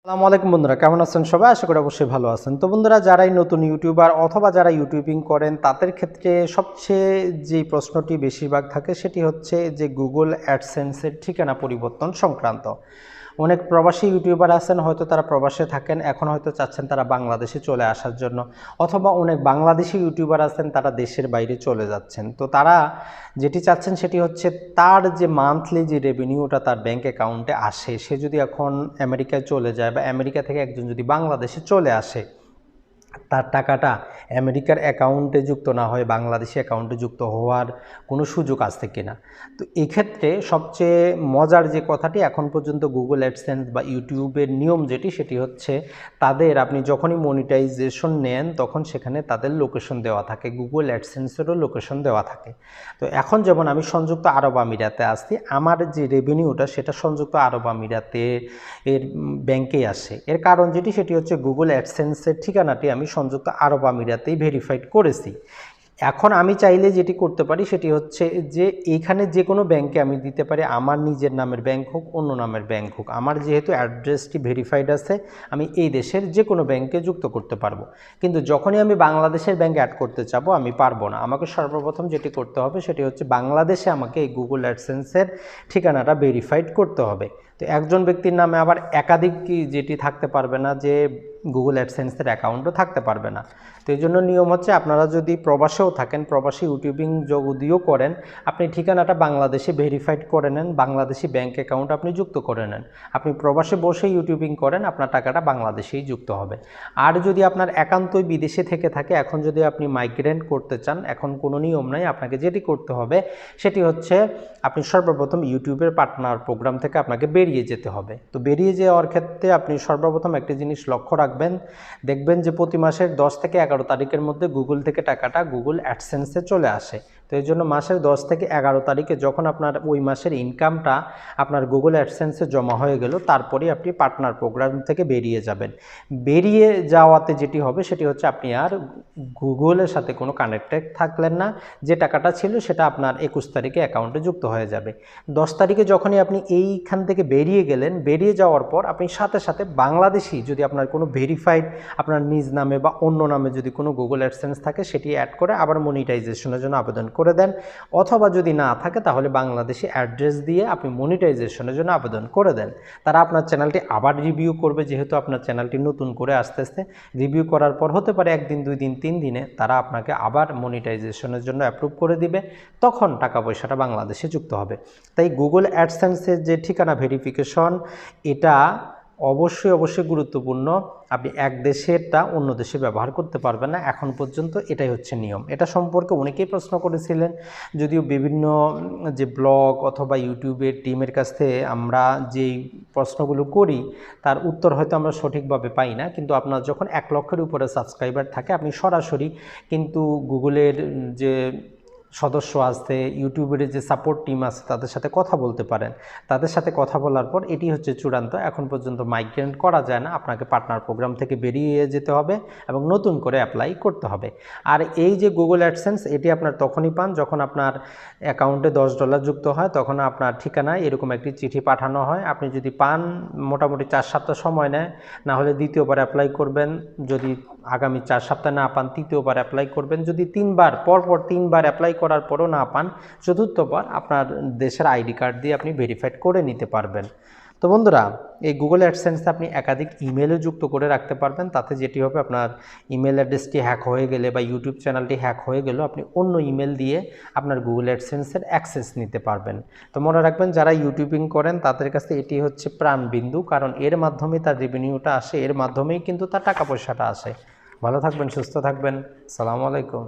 আসসালামু আলাইকুম বন্ধুরা, কেমন আছেন সবাই? আশা করি অবশ্যই ভালো আছেন। তো বন্ধুরা, যারাই নতুন ইউটিউবার অথবা যারা ইউটিউবিং করেন তাদের ক্ষেত্রে সবচেয়ে যে প্রশ্নটি বেশিরভাগ থাকে সেটি হচ্ছে যে গুগল অ্যাডসেন্সের ঠিকানা পরিবর্তন সংক্রান্ত। অনেক প্রবাসী ইউটিউবার আছেন, হয়তো তারা প্রবাসে থাকেন, এখন হয়তো চাচ্ছেন তারা বাংলাদেশে চলে আসার জন্য, অথবা অনেক বাংলাদেশি ইউটিউবার আছেন তারা দেশের বাইরে চলে যাচ্ছেন। তো তারা যেটি চাচ্ছেন সেটি হচ্ছে তার যে মান্থলি যে রেভিনিউটা তার ব্যাঙ্ক অ্যাকাউন্টে আসে, সে যদি এখন আমেরিকায় চলে যায় বা আমেরিকা থেকে একজন যদি বাংলাদেশে চলে আসে, তার টাকাটা আমেরিকার অ্যাকাউন্টে যুক্ত না হয় বাংলাদেশি অ্যাকাউন্টে যুক্ত হওয়ার কোনো সুযোগ আছে কিনা। তো এক্ষেত্রে সবচেয়ে মজার যে কথাটি, এখন পর্যন্ত গুগল অ্যাডসেন্স বা ইউটিউবের নিয়ম যেটি সেটি হচ্ছে তাদের আপনি যখনই মনিটাইজেশন নেন তখন সেখানে তাদের লোকেশন দেওয়া থাকে, গুগল অ্যাডসেন্সেরও লোকেশন দেওয়া থাকে। তো এখন যেমন আমি সংযুক্ত আরব আমিরাতে আসছি, আমার যে রেভিনিউটা সেটা সংযুক্ত আরব আমিরাতে এর ব্যাংকেই আসে। এর কারণ যেটি সেটি হচ্ছে গুগল অ্যাডসেন্সের ঠিকানাটি আমি সংযুক্ত আরব আমিরাতেই ভেরিফাইড করেছি। এখন আমি চাইলে যেটি করতে পারি সেটি হচ্ছে যে এইখানে যে কোনো ব্যাংকে আমি দিতে পারি, আমার নিজের নামের ব্যাংক হোক অন্য নামের ব্যাংক হোক, আমার যেহেতু অ্যাড্রেসটি ভেরিফাইড আছে আমি এই দেশের যে কোনো ব্যাংকে যুক্ত করতে পারবো। কিন্তু যখনই আমি বাংলাদেশের ব্যাংকে অ্যাড করতে চাবো আমি পারবো না। আমাকে সর্বপ্রথম যেটি করতে হবে সেটি হচ্ছে বাংলাদেশে আমাকে এই গুগল অ্যাডসেন্সের ঠিকানাটা ভেরিফাইড করতে হবে। তো একজন ব্যক্তির নামে আবার একাধিক যেটি থাকতে পারবে না, যে গুগল অ্যাডসেন্সের অ্যাকাউন্টও থাকতে পারবে না। তো এই জন্য নিয়ম হচ্ছে আপনারা যদি প্রবাসেও থাকেন, প্রবাসী ইউটিউবিং যদিও করেন, আপনি ঠিকানাটা বাংলাদেশে ভেরিফাইড করে নেন, বাংলাদেশি ব্যাঙ্ক অ্যাকাউন্ট আপনি যুক্ত করে নেন। আপনি প্রবাসে বসে ইউটিউবিং করেন, আপনার টাকাটা বাংলাদেশেই যুক্ত হবে। আর যদি আপনার একান্তই বিদেশে থেকে থাকে, এখন যদি আপনি মাইগ্রেন্ট করতে চান, এখন কোনো নিয়ম নাই, আপনাকে যেটি করতে হবে সেটি হচ্ছে আপনি সর্বপ্রথম ইউটিউবের পার্টনার প্রোগ্রাম থেকে আপনাকে বেরিয়ে যেতে হবে। তো বেরিয়ে যাওয়ার ক্ষেত্রে আপনি সর্বপ্রথম একটি জিনিস লক্ষ্য রাখবেন, দেখবেন যে প্রতি মাসের 10 থেকে 11 তারিখের মধ্যে গুগল থেকে টাকাটা গুগল অ্যাডসেন্সে চলে আসে। তো এই জন্য মাসের 10 থেকে 11 তারিখে যখন আপনার ওই মাসের ইনকামটা আপনার গুগল অ্যাডসেন্সে জমা হয়ে গেল, তারপরেই আপনি পার্টনার প্রোগ্রাম থেকে বেরিয়ে যাবেন। বেরিয়ে যাওয়াতে যেটি হবে সেটি হচ্ছে আপনি আর গুগলের সাথে কোনো কানেক্টেড থাকলেন না, যে টাকাটা ছিল সেটা আপনার 21 তারিখে অ্যাকাউন্টে যুক্ত হয়ে যাবে। 10 তারিখে যখনই আপনি এইখান থেকে বেরিয়ে গেলেন, বেরিয়ে যাওয়ার পর আপনি সাথে সাথে বাংলাদেশি যদি আপনার কোনো ভেরিফাইড আপনার নিজ নামে বা অন্য নামে যদি কোনো গুগল অ্যাডসেন্স থাকে সেটি অ্যাড করে আবার মনিটাইজেশনের জন্য আবেদন করে দেন, অথবা যদি না থাকে তাহলে বাংলাদেশি অ্যাড্রেস দিয়ে আপনি মনিটাইজেশনের জন্য আবেদন করে দেন। তারা আপনার চ্যানেলটি আবার রিভিউ করবে, যেহেতু আপনার চ্যানেলটি নতুন করে আস্তে আস্তে রিভিউ করার পর হতে পারে 1 দিন 2 দিন 3 দিনে তারা আপনাকে আবার মনিটাইজেশনের জন্য অ্যাপ্রুভ করে দিবে, তখন টাকা পয়সাটা বাংলাদেশে যুক্ত হবে। তাই গুগল অ্যাডসেন্সের যে ঠিকানা ভেরিফিকেশন, এটা অবশ্যই গুরুত্বপূর্ণ। আপনি এক দেশেরটা অন্য দেশে ব্যবহার করতে পারবেন না, এখন পর্যন্ত এটাই হচ্ছে নিয়ম। এটা সম্পর্কে অনেকেই প্রশ্ন করেছিলেন, যদিও বিভিন্ন যে ব্লগ অথবা ইউটিউবের টিমের কাছ থেকে আমরা যেই প্রশ্নগুলো করি তার উত্তর হয়তো আমরা সঠিকভাবে পাই না, কিন্তু আপনার যখন 1 লক্ষের উপরে সাবস্ক্রাইবার থাকে আপনি সরাসরি কিন্তু গুগলের যে সদস্য আছে, ইউটিউবের যে সাপোর্ট টিম আছে তাদের সাথে কথা বলতে পারেন। তাদের সাথে কথা বলার পর এটি হচ্ছে চূড়ান্ত, এখন পর্যন্ত মাইগ্রেন্ট করা যায় না, আপনাকে পার্টনার প্রোগ্রাম থেকে বেরিয়ে যেতে হবে এবং নতুন করে অ্যাপ্লাই করতে হবে। আর এই যে গুগল অ্যাডসেন্স, এটি আপনার তখনই পান যখন আপনার অ্যাকাউন্টে $10 যুক্ত হয়, তখন আপনার ঠিকানায় এরকম একটি চিঠি পাঠানো হয়। আপনি যদি পান, মোটামুটি 4 সপ্তাহ সময় নেয়, না হলে দ্বিতীয়বার অ্যাপ্লাই করবেন। যদি আগামী 4 সপ্তাহ না পান, তৃতীয়বার অ্যাপ্লাই করবেন। যদি 3বার পরপর 3বার অ্যাপ্লাই করার পরও না পান, চতুর্থবার আপনার দেশের আইডি কার্ড দিয়ে আপনি ভেরিফাইড করে নিতে পারবেন। তো বন্ধুরা, এই গুগল অ্যাডসেন্সে আপনি একাধিক ইমেলও যুক্ত করে রাখতে পারবেন। তাতে যেটি হবে, আপনার ইমেল অ্যাড্রেসটি হ্যাক হয়ে গেলে বা ইউটিউব চ্যানেলটি হ্যাক হয়ে গেলেও আপনি অন্য ইমেল দিয়ে আপনার গুগল অ্যাডসেন্সের অ্যাক্সেস নিতে পারবেন। তো মনে রাখবেন, যারা ইউটিউবিং করেন তাদের কাছে এটি হচ্ছে প্রাণবিন্দু, কারণ এর মাধ্যমে তার রেভিনিউটা আসে, এর মাধ্যমেই কিন্তু তার টাকা পয়সাটা আসে। ভালো থাকবেন, সুস্থ থাকবেন। আসসালামু আলাইকুম।